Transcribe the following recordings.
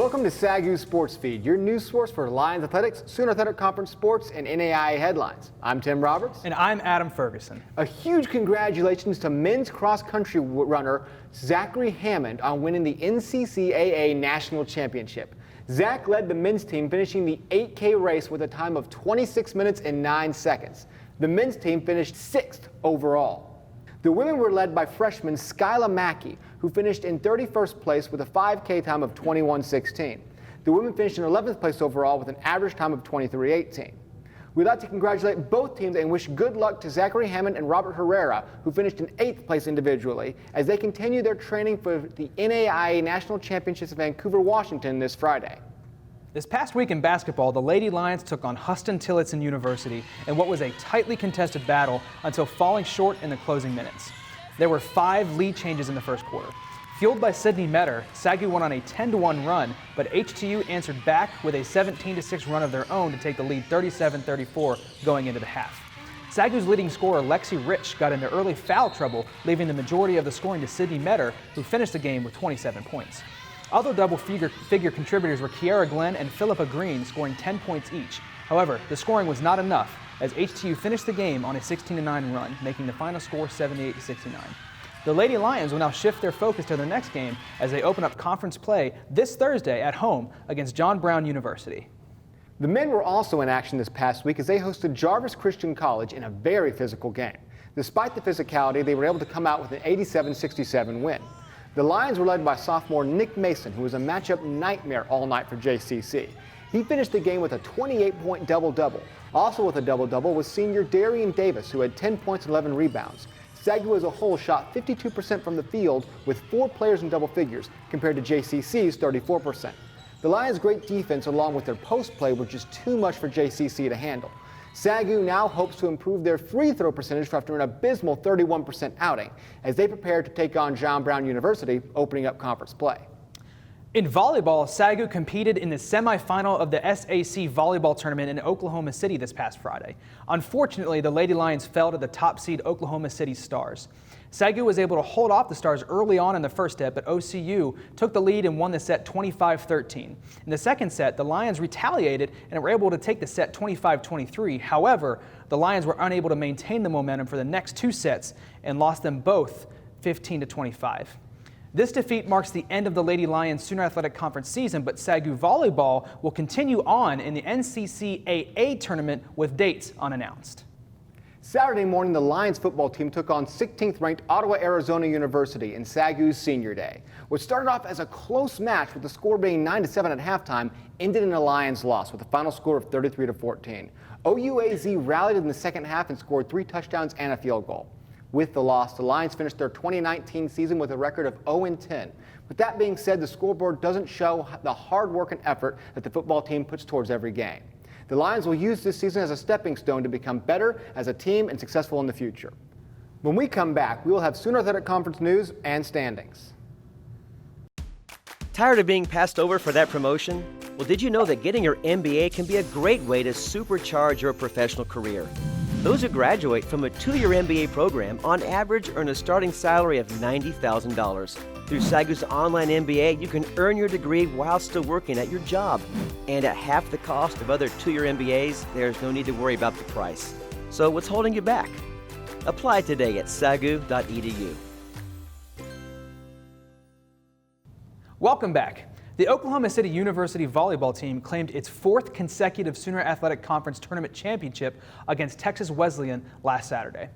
Welcome to SAGU SportsFEED, your news source for Lions athletics, Sooner Athletic Conference sports, and NAIA headlines. I'm Tim Roberts. And I'm Adam Ferguson. A huge congratulations to men's cross-country runner Zachary Hammond on winning the NCCAA National Championship. Zach led the men's team, finishing the 8K race with a time of 26 minutes and 9 seconds. The men's team finished 6th overall. The women were led by freshman Skyla Mackey, who finished in 31st place with a 5K time of 21:16. The women finished in 11th place overall with an average time of 23:18. We'd like to congratulate both teams and wish good luck to Zachary Hammond and Robert Herrera, who finished in 8th place individually, as they continue their training for the NAIA National Championships in Vancouver, Washington this Friday. This past week in basketball, the Lady Lions took on Huston-Tillotson University in what was a tightly contested battle until falling short in the closing minutes. There were 5 lead changes in the first quarter. Fueled by Sydney Metter, SAGU went on a 10-1 run, but HTU answered back with a 17-6 run of their own to take the lead 37-34 going into the half. SAGU's leading scorer Lexi Rich got into early foul trouble, leaving the majority of the scoring to Sydney Metter, who finished the game with 27 points. Other double-figure contributors were Kiara Glenn and Philippa Green, scoring 10 points each. However, the scoring was not enough, as HTU finished the game on a 16-9 run, making the final score 78-69. The Lady Lions will now shift their focus to their next game as they open up conference play this Thursday at home against John Brown University. The men were also in action this past week as they hosted Jarvis Christian College in a very physical game. Despite the physicality, they were able to come out with an 87-67 win. The Lions were led by sophomore Nick Mason, who was a matchup nightmare all night for JCC. He finished the game with a 28-point double-double. Also with a double-double was senior Darian Davis, who had 10 points and 11 rebounds. SAGU as a whole shot 52% from the field with 4 players in double figures, compared to JCC's 34%. The Lions' great defense, along with their post play, were just too much for JCC to handle. SAGU now hopes to improve their free throw percentage after an abysmal 31% outing, as they prepare to take on John Brown University, opening up conference play. In volleyball, SAGU competed in the semifinal of the SAC volleyball tournament in Oklahoma City this past Friday. Unfortunately, the Lady Lions fell to the top seed Oklahoma City Stars. SAGU was able to hold off the Stars early on in the first set, but OCU took the lead and won the set 25-13. In the second set, the Lions retaliated and were able to take the set 25-23. However, the Lions were unable to maintain the momentum for the next 2 sets and lost them both 15-25. This defeat marks the end of the Lady Lions Sooner Athletic Conference season, but SAGU volleyball will continue on in the NCCAA tournament with dates unannounced. Saturday morning, the Lions football team took on 16th ranked Ottawa, Arizona University in SAGU's Senior Day. What started off as a close match with the score being 9-7 at halftime ended in a Lions loss with a final score of 33-14. OUAZ rallied in the second half and scored 3 touchdowns and a field goal. With the loss, the Lions finished their 2019 season with a record of 0-10. With that being said, the scoreboard doesn't show the hard work and effort that the football team puts towards every game. The Lions will use this season as a stepping stone to become better as a team and successful in the future. When we come back, we will have Sooner Athletic Conference news and standings. Tired of being passed over for that promotion? Well, did you know that getting your MBA can be a great way to supercharge your professional career? Those who graduate from a 2-year MBA program on average earn a starting salary of $90,000. Through SAGU's online MBA, you can earn your degree while still working at your job. And at half the cost of other 2-year MBAs, there's no need to worry about the price. So what's holding you back? Apply today at sagu.edu. Welcome back. The Oklahoma City University volleyball team claimed its 4th consecutive Sooner Athletic Conference tournament championship against Texas Wesleyan last Saturday.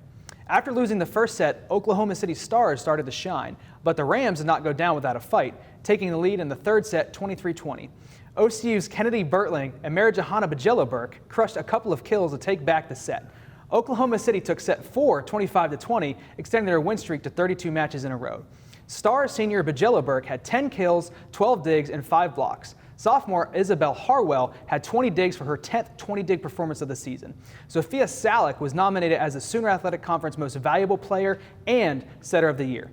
After losing the first set, Oklahoma City Stars started to shine, but the Rams did not go down without a fight, taking the lead in the third set 23-20. OCU's Kennedy Bertling and Marijohanna Bajello-Burke crushed a couple of kills to take back the set. Oklahoma City took set 4 25-20, extending their win streak to 32 matches in a row. Star senior Bajello-Burke had 10 kills, 12 digs, and 5 blocks. Sophomore Isabel Harwell had 20 digs for her 10th 20-dig performance of the season. Sophia Salick was nominated as the Sooner Athletic Conference Most Valuable Player and Setter of the Year.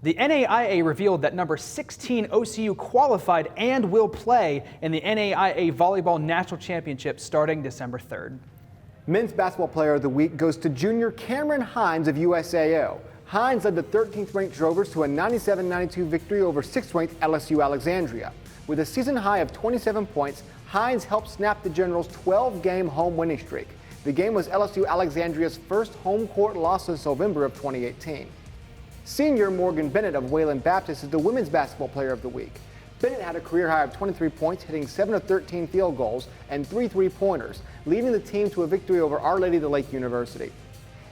The NAIA revealed that number 16 OCU qualified and will play in the NAIA Volleyball National Championship starting December 3rd. Men's Basketball Player of the Week goes to junior Cameron Hines of USAO. Hines led the 13th ranked Drovers to a 97-92 victory over 6th ranked LSU Alexandria. With a season high of 27 points, Hines helped snap the Generals' 12-game home winning streak. The game was LSU Alexandria's first home court loss since November of 2018. Senior Morgan Bennett of Wayland Baptist is the Women's Basketball Player of the Week. Bennett had a career high of 23 points, hitting 7 of 13 field goals and 3 three-pointers, leading the team to a victory over Our Lady of the Lake University.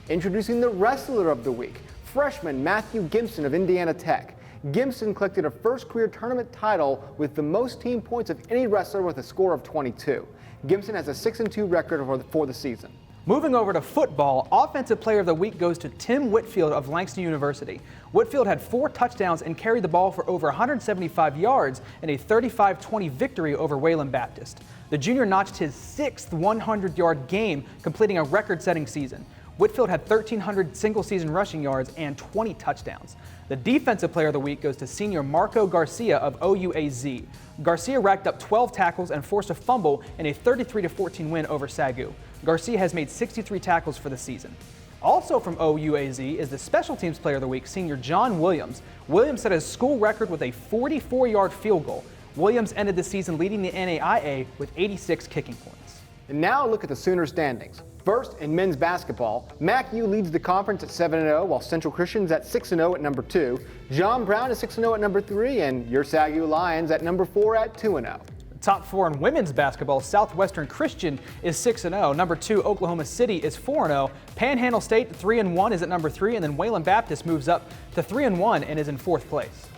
Introducing the Wrestler of the Week, freshman Matthew Gibson of Indiana Tech. Gibson collected a first career tournament title with the most team points of any wrestler with a score of 22. Gibson has a 6-2 record for the season. Moving over to football, Offensive Player of the Week goes to Tim Whitfield of Langston University. Whitfield had 4 touchdowns and carried the ball for over 175 yards in a 35-20 victory over Wayland Baptist. The junior notched his 6th 100-yard game, completing a record-setting season. Whitfield had 1,300 single-season rushing yards and 20 touchdowns. The Defensive Player of the Week goes to senior Marco Garcia of OUAZ. Garcia racked up 12 tackles and forced a fumble in a 33-14 win over SAGU. Garcia has made 63 tackles for the season. Also from OUAZ is the Special Teams Player of the Week, senior John Williams. Williams set a school record with a 44-yard field goal. Williams ended the season leading the NAIA with 86 kicking points. And now look at the Sooner standings. First, in men's basketball, MacU leads the conference at 7-0, while Central Christian's at 6-0 at number 2. John Brown is 6-0 at number 3, and your SAGU Lions at number 4 at 2-0. Top 4 in women's basketball, Southwestern Christian is 6-0. Number 2, Oklahoma City is 4-0. Panhandle State 3-1 is at number 3, and then Wayland Baptist moves up to 3-1 and is in 4th place.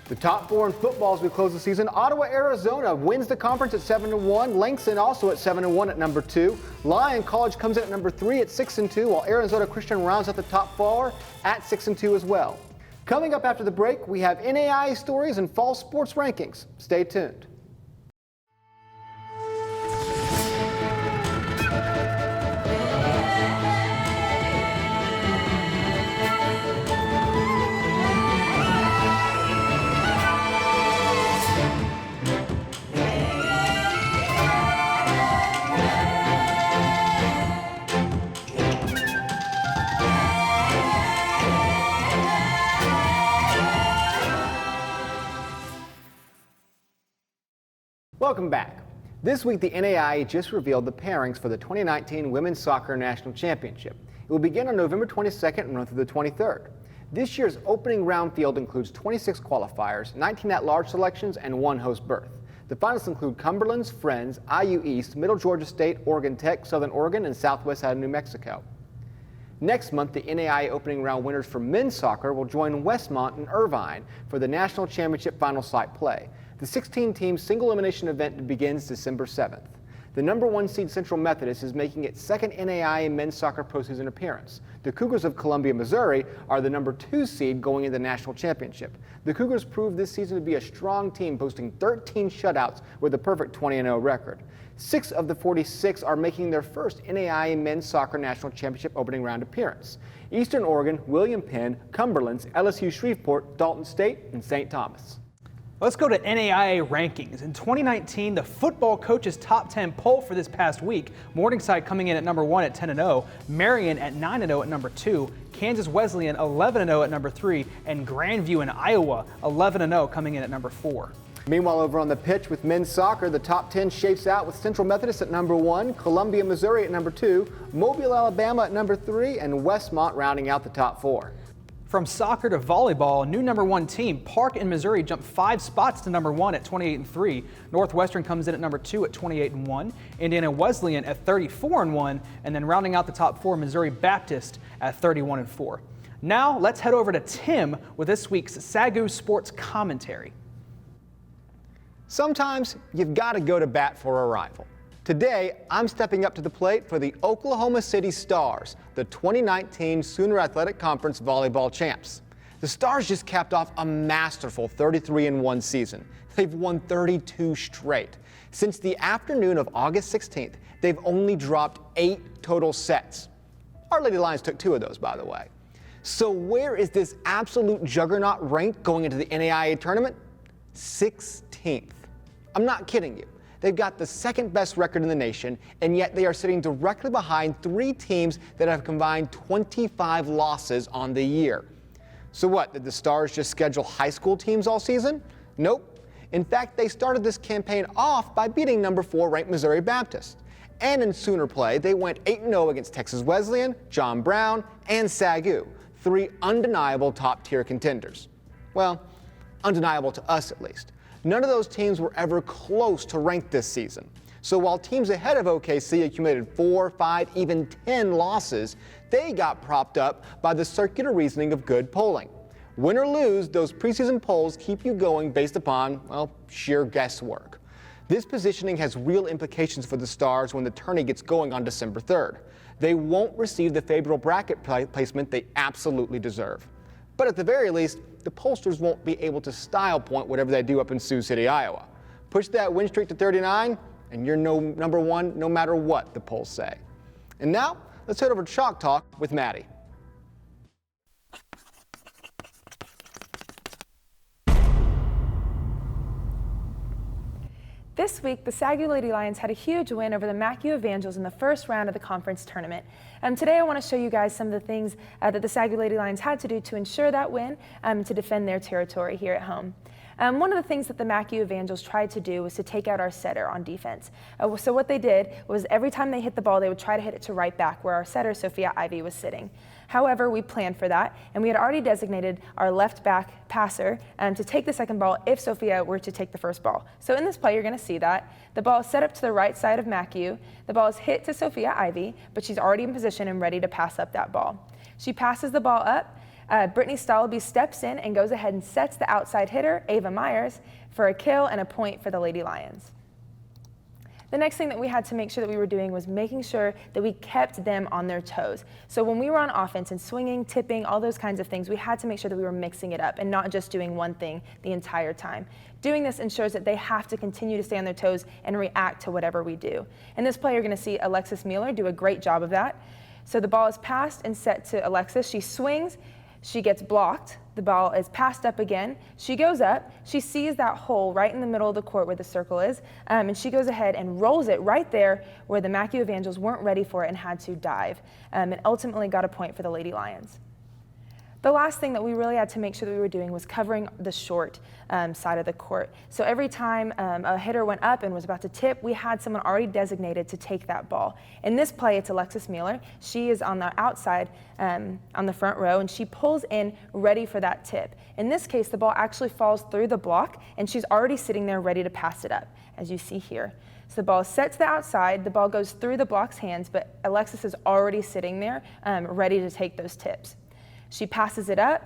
The top 4 in football as we close the season. Ottawa, Arizona wins the conference at 7-1. Langston also at 7-1 at number 2. Lyon College comes in at number 3 at 6-2, while Arizona Christian rounds out the top 4 at 6-2 as well. Coming up after the break, we have NAIA stories and fall sports rankings. Stay tuned. Welcome back. This week, the NAIA just revealed the pairings for the 2019 Women's Soccer National Championship. It will begin on November 22nd and run through the 23rd. This year's opening round field includes 26 qualifiers, 19 at-large selections, and 1 host berth. The finalists include Cumberland's Friends, IU East, Middle Georgia State, Oregon Tech, Southern Oregon, and Southwest out of New Mexico. Next month, the NAIA opening round winners for men's soccer will join Westmont and Irvine for the National Championship final site play. The 16-team single elimination event begins December 7th. The number 1 seed Central Methodist is making its second NAIA men's soccer postseason appearance. The Cougars of Columbia, Missouri are the number 2 seed going into the national championship. The Cougars proved this season to be a strong team, posting 13 shutouts with a perfect 20-0 record. 6 of the 46 are making their first NAIA men's soccer national championship opening round appearance. Eastern Oregon, William Penn, Cumberland's, LSU Shreveport, Dalton State, and St. Thomas. Let's go to NAIA rankings. In 2019, the football coaches top 10 poll for this past week. Morningside coming in at number 1 at 10-0, Marion at 9-0 at number 2, Kansas Wesleyan 11-0 at number 3, and Grandview in Iowa 11-0 coming in at number 4. Meanwhile, over on the pitch with men's soccer, the top 10 shapes out with Central Methodist at number 1, Columbia, Missouri at number 2, Mobile, Alabama at number 3, and Westmont rounding out the top 4. From soccer to volleyball, a new number 1 team, Park in Missouri, jumped 5 spots to number 1 at 28-3. Northwestern comes in at number 2 at 28-1. Indiana Wesleyan at 34-1, and then rounding out the top 4, Missouri Baptist at 31-4. Now let's head over to Tim with this week's SAGU Sports Commentary. Sometimes you've got to go to bat for a rival. Today, I'm stepping up to the plate for the Oklahoma City Stars, the 2019 Sooner Athletic Conference volleyball champs. The Stars just capped off a masterful 33-1 season. They've won 32 straight. Since the afternoon of August 16th, they've only dropped 8 total sets. Our Lady Lions took 2 of those, by the way. So where is this absolute juggernaut ranked going into the NAIA tournament? 16th. I'm not kidding you. They've got the second best record in the nation, and yet they are sitting directly behind 3 teams that have combined 25 losses on the year. So what, did the Stars just schedule high school teams all season? Nope. In fact, they started this campaign off by beating number 4 ranked Missouri Baptist. And in Sooner play, they went 8-0 against Texas Wesleyan, John Brown, and SAGU, 3 undeniable top-tier contenders. Well, undeniable to us at least. None of those teams were ever close to ranked this season. So while teams ahead of OKC accumulated 4, 5, even 10 losses, they got propped up by the circular reasoning of good polling. Win or lose, those preseason polls keep you going based upon, well, sheer guesswork. This positioning has real implications for the Stars when the tourney gets going on December 3rd. They won't receive the favorable bracket placement they absolutely deserve. But at the very least, the pollsters won't be able to style point whatever they do up in Sioux City, Iowa. Push that win streak to 39, and you're number 1 no matter what the polls say. And now, let's head over to Chalk Talk with Maddie. This week, the SAGU Lady Lions had a huge win over the MACU Evangels in the first round of the conference tournament. Today, I want to show you guys some of the things that the SAGU Lady Lions had to do to ensure that win to defend their territory here at home. One of the things that the MACU Evangels tried to do was to take out our setter on defense. So what they did was every time they hit the ball, they would try to hit it to right back where our setter, Sophia Ivy, was sitting. However, we planned for that, and we had already designated our left back passer to take the second ball if Sophia were to take the first ball. So in this play, you're going to see that. The ball is set up to the right side of MACU. The ball is hit to Sophia Ivy, but she's already in position and ready to pass up that ball. She passes the ball up. Brittany Stalaby steps in and goes ahead and sets the outside hitter, Ava Myers, for a kill and a point for the Lady Lions. The next thing that we had to make sure that we were doing was making sure that we kept them on their toes. So when we were on offense and swinging, tipping, all those kinds of things, we had to make sure that we were mixing it up and not just doing one thing the entire time. Doing this ensures that they have to continue to stay on their toes and react to whatever we do. In this play, you're going to see Alexis Mueller do a great job of that. So the ball is passed and set to Alexis. She swings. She gets blocked. The ball is passed up again. She goes up. She sees that hole right in the middle of the court where the circle is, and she goes ahead and rolls it right there where the MACU Evangels weren't ready for it and had to dive, and ultimately got a point for the Lady Lions. The last thing that we really had to make sure that we were doing was covering the short side of the court. So every time a hitter went up and was about to tip, we had someone already designated to take that ball. In this play, it's Alexis Mueller. She is on the outside on the front row, and she pulls in ready for that tip. In this case, the ball actually falls through the block, and she's already sitting there ready to pass it up, as you see here. So the ball is set to the outside, the ball goes through the block's hands, but Alexis is already sitting there ready to take those tips. She passes it up,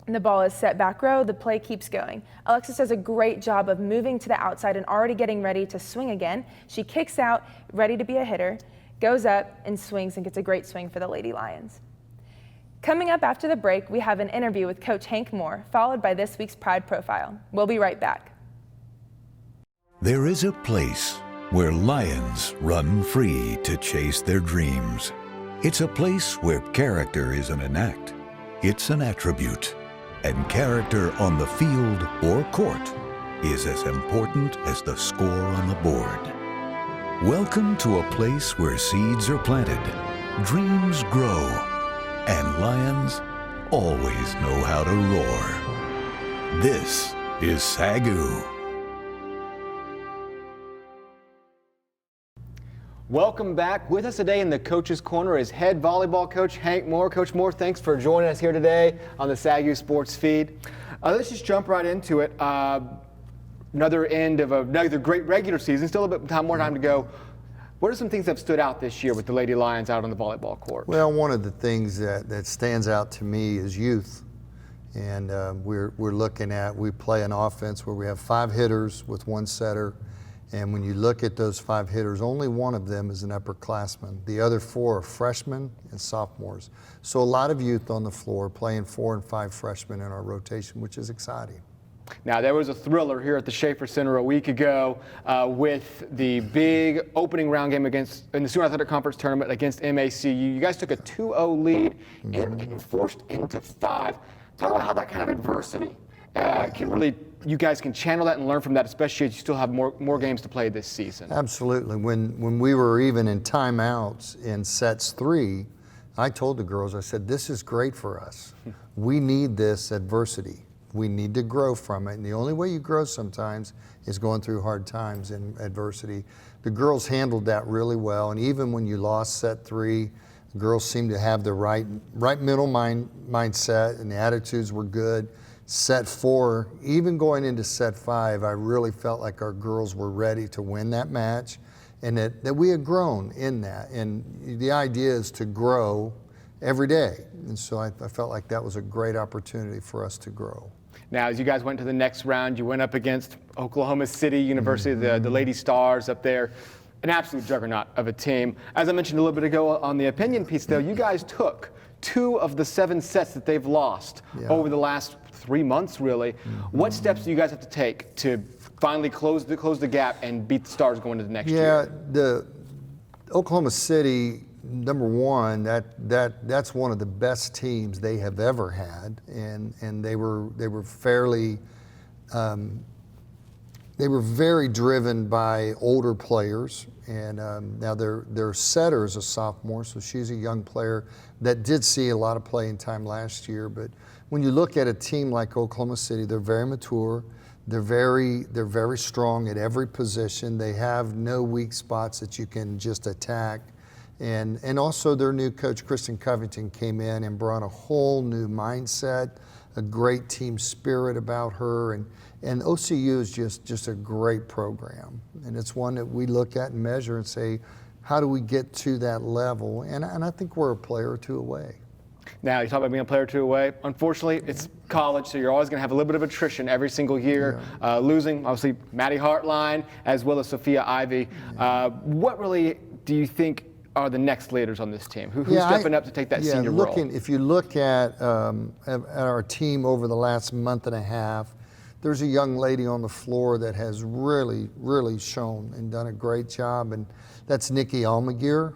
and the ball is set back row. The play keeps going. Alexis does a great job of moving to the outside and already getting ready to swing again. She kicks out, ready to be a hitter, goes up and swings and gets a great swing for the Lady Lions. Coming up after the break, we have an interview with Coach Hank Moore, followed by this week's Pride Profile. We'll be right back. There is a place where lions run free to chase their dreams. It's a place where character isn't an act. It's an attribute, and character on the field or court is as important as the score on the board. Welcome to a place where seeds are planted, dreams grow, and lions always know how to roar. This is SAGU. Welcome back. With us today in the Coach's Corner is head volleyball coach Hank Moore. Coach Moore, thanks for joining us here today on the SAGU Sports Feed. Let's just jump right into it. Another end of another great regular season. Still a bit more time to go. What are some things that have stood out this year with the Lady Lions out on the volleyball court? Well, one of the things that stands out to me is youth. And we're looking at, we play an offense where we have 5 hitters with 1 setter. And when you look at those 5 hitters, only one of them is an upperclassman. The other 4 are freshmen and sophomores. So a lot of youth on the floor playing 4 and 5 freshmen in our rotation, which is exciting. Now, there was a thriller here at the Schaefer Center a week ago with the big opening round game in the Sooner Athletic Conference tournament against MACU. You guys took a 2-0 lead and forced into 5. Talk about how that kind of adversity you guys can channel that and learn from that, especially as you still have more games to play this season. Absolutely. When we were even in timeouts in sets 3, I told the girls, I said, this is great for us. We need this adversity. we need to grow from it. And the only way you grow sometimes is going through hard times and adversity. The girls handled that really well. And even when you lost set 3, the girls seemed to have the right mental mindset, and the attitudes were good. Set 4, even going into set 5, I really felt like our girls were ready to win that match, and that we had grown in that. And the idea is to grow every day. And so I felt like that was a great opportunity for us to grow. Now, as you guys went to the next round, you went up against Oklahoma City University, the Lady Stars up there, an absolute juggernaut of a team. As I mentioned a little bit ago on the opinion piece, though, you guys took 2 of the 7 sets that they've lost over the last 3 months, really. What steps do you guys have to take to finally close the gap and beat the Stars going into the next year? The Oklahoma City, number one, that's one of the best teams they have ever had, and they were fairly they were very driven by older players, and now their setter is a sophomore, so she's a young player that did see a lot of playing time last year. But when you look at a team like Oklahoma City, they're very mature. They're very strong at every position. They have no weak spots that you can just attack. And also their new coach, Kristen Covington, came in and brought a whole new mindset, a great team spirit about her. And OCU is just a great program. And it's one that we look at and measure and say, how do we get to that level? And I think we're a player or 2 away. Now, you talk about being a player or 2 away. Unfortunately, it's college, so you're always going to have a little bit of attrition every single year. Losing, obviously, Maddie Hartline as well as Sophia Ivy. What really do you think are the next leaders on this team? Who's stepping up to take that senior role? If you look at our team over the last month and a half, there's a young lady on the floor that has really, really shown and done a great job, and that's Nikki Almaguer.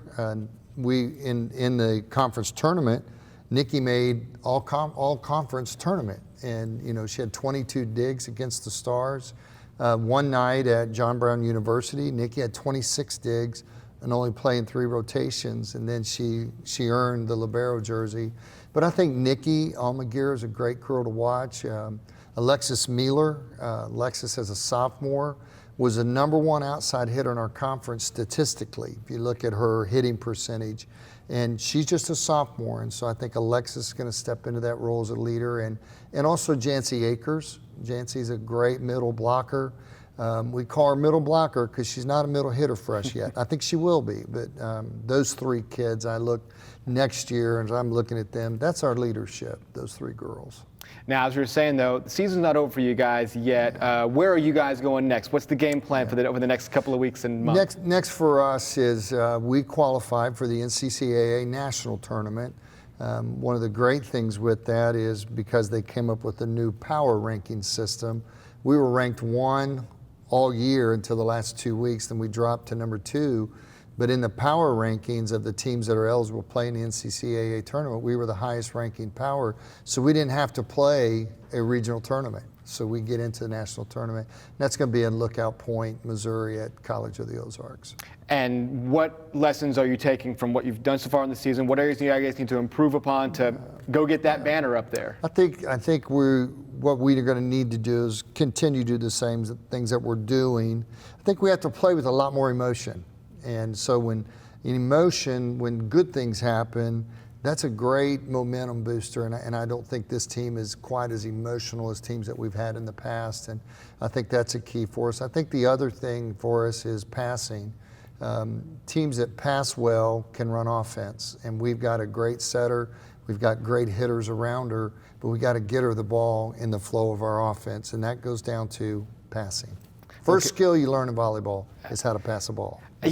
In the conference tournament, Nikki made all conference tournament, and she had 22 digs against the Stars. One night at John Brown University, Nikki had 26 digs and only playing 3 rotations, and then she earned the libero jersey. But I think Nikki Almaguer is a great girl to watch. Alexis Mealer, Alexis as a sophomore, was the #1 outside hitter in our conference statistically, if you look at her hitting percentage. And she's just a sophomore, and so I think Alexis is going to step into that role as a leader. And also Jancy Akers. Jancy's a great middle blocker. We call her middle blocker because she's not a middle hitter for us yet. I think she will be, but those 3 kids, I look next year and I'm looking at them, that's our leadership, those 3 girls. Now, as you were saying, though, the season's not over for you guys yet. Where are you guys going next? What's the game plan for over the next couple of weeks and months? Next for us is we qualified for the NCCAA National Tournament. One of the great things with that is because they came up with a new power ranking system, we were ranked 1 all year until the last 2 weeks, then we dropped to number 2. But in the power rankings of the teams that are eligible to play in the NCCAA tournament, we were the highest ranking power. So we didn't have to play a regional tournament. So we get into the national tournament. And that's going to be in Lookout Point, Missouri at College of the Ozarks. And what lessons are you taking from what you've done so far in the season? What areas do you guys need to improve upon to go get that banner up there? I think what we are going to need to do is continue to do the same things that we're doing. I think we have to play with a lot more emotion. And so when good things happen, that's a great momentum booster, and I don't think this team is quite as emotional as teams that we've had in the past, and I think that's a key for us. I think the other thing for us is passing. Teams that pass well can run offense, and we've got a great setter, we've got great hitters around her, but we got to get her the ball in the flow of our offense, and that goes down to passing. First skill you learn in volleyball is how to pass a ball. I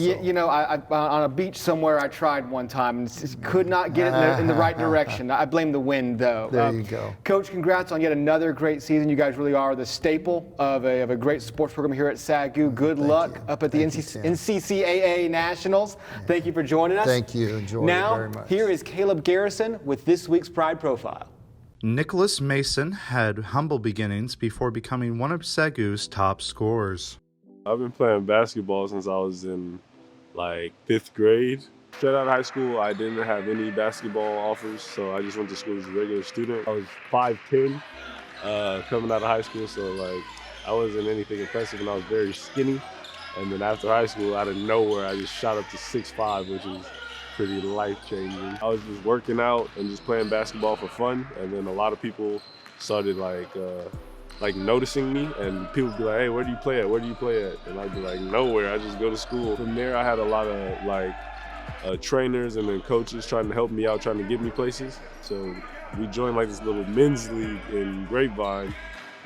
on a beach somewhere, I tried one time and just could not get it in the right direction. I blame the wind, though. There you go. Coach, congrats on yet another great season. You guys really are the staple of a great sports program here at SAGU. Good luck up at the NCCAA Nationals. Thank you for joining us. Thank you. Enjoy it very much. Now, here is Caleb Garrison with this week's Pride Profile. Nicholas Mason had humble beginnings before becoming one of SAGU's top scorers. I've been playing basketball since I was in 5th grade. Straight out of high school, I didn't have any basketball offers, so I just went to school as a regular student. I was 5'10", coming out of high school, so like I wasn't anything impressive, and I was very skinny. And then after high school, out of nowhere, I just shot up to 6'5", which is pretty life-changing. I was just working out and just playing basketball for fun, and then a lot of people started like noticing me, and people would be like, "Hey, where do you play at? Where do you play at?" And I'd be like, "Nowhere. I just go to school." From there, I had a lot of like trainers and then coaches trying to help me out, trying to get me places. So we joined like this little men's league in Grapevine,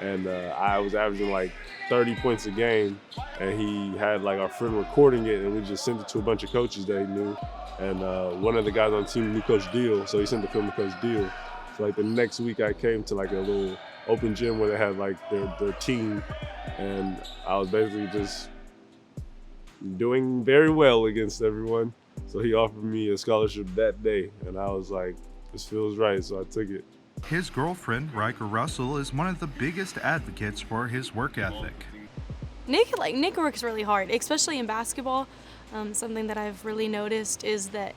and I was averaging like 30 points a game, and he had like our friend recording it, and we just sent it to a bunch of coaches that he knew. And one of the guys on the team knew Coach Deal, so he sent the film to Coach Deal. So like the next week I came to like a little open gym where they had like their team, and I was basically just doing very well against everyone. So he offered me a scholarship that day, and I was like, this feels right, so I took it. His girlfriend, Riker Russell, is one of the biggest advocates for his work ethic. Nick works really hard, especially in basketball. Something that I've really noticed is that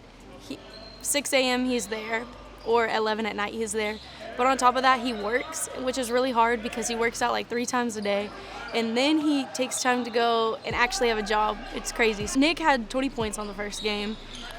6 a.m. he's there, or 11 at night he's there. But on top of that, he works, which is really hard because he works out like 3 times a day. And then he takes time to go and actually have a job. It's crazy. So Nick had 20 points on the first game,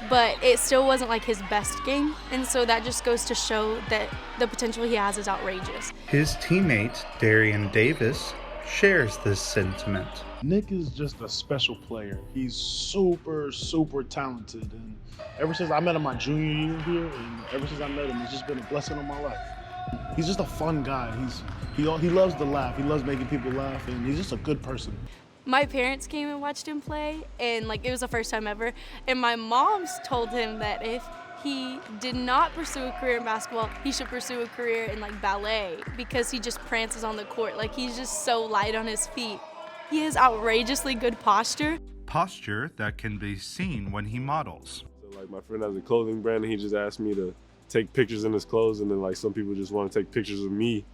but it still wasn't like his best game. And so that just goes to show that the potential he has is outrageous. His teammate, Darian Davis, shares this sentiment. Nick is just a special player. He's super, super talented. And ever since I met him my junior year here, and ever since I met him, it's just been a blessing on my life. He's just a fun guy. He loves to laugh. He loves making people laugh, and he's just a good person. My parents came and watched him play, and like it was the first time ever. And my mom's told him that if he did not pursue a career in basketball, he should pursue a career in like ballet, because he just prances on the court. Like he's just so light on his feet. He has outrageously good posture. Posture that can be seen when he models. So like my friend has a clothing brand, and he just asked me to take pictures in his clothes, and then like some people just want to take pictures of me,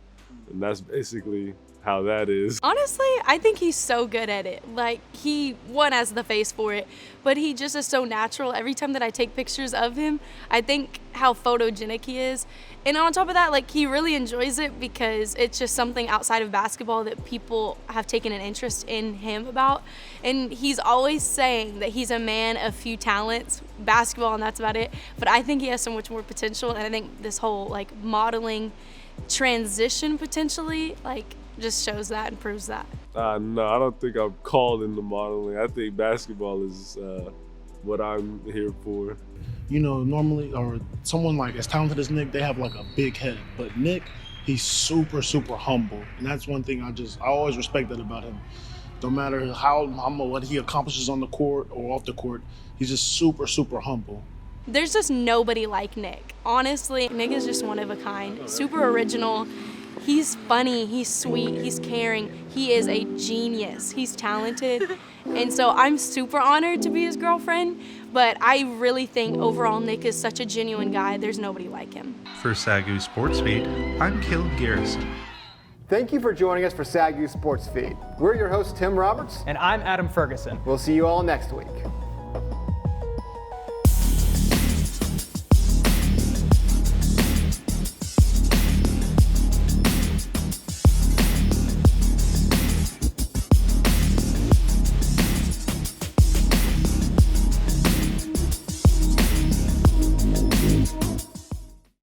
and that's basically how that is. Honestly, I think he's so good at it. Like he has the face for it, but he just is so natural. Every time that I take pictures of him, I think how photogenic he is. And on top of that, like he really enjoys it because it's just something outside of basketball that people have taken an interest in him about. And he's always saying that he's a man of few talents, basketball, and that's about it. But I think he has so much more potential, and I think this whole like modeling transition potentially like just shows that and proves that. No, I don't think I'm called into modeling. I think basketball is what I'm here for. You know, normally, or someone like as talented as Nick, they have like a big head. But Nick, he's super, super humble. And that's one thing I always respect that about him. No matter what he accomplishes on the court or off the court, he's just super, super humble. There's just nobody like Nick. Honestly, Nick is just one of a kind, super original. He's funny, he's sweet, he's caring. He is a genius. He's talented. And so I'm super honored to be his girlfriend, but I really think overall Nick is such a genuine guy. There's nobody like him. For SAGU SportsFEED, I'm Caleb Garrison. Thank you for joining us for SAGU SportsFEED. We're your hosts, Tim Roberts. And I'm Adam Ferguson. We'll see you all next week.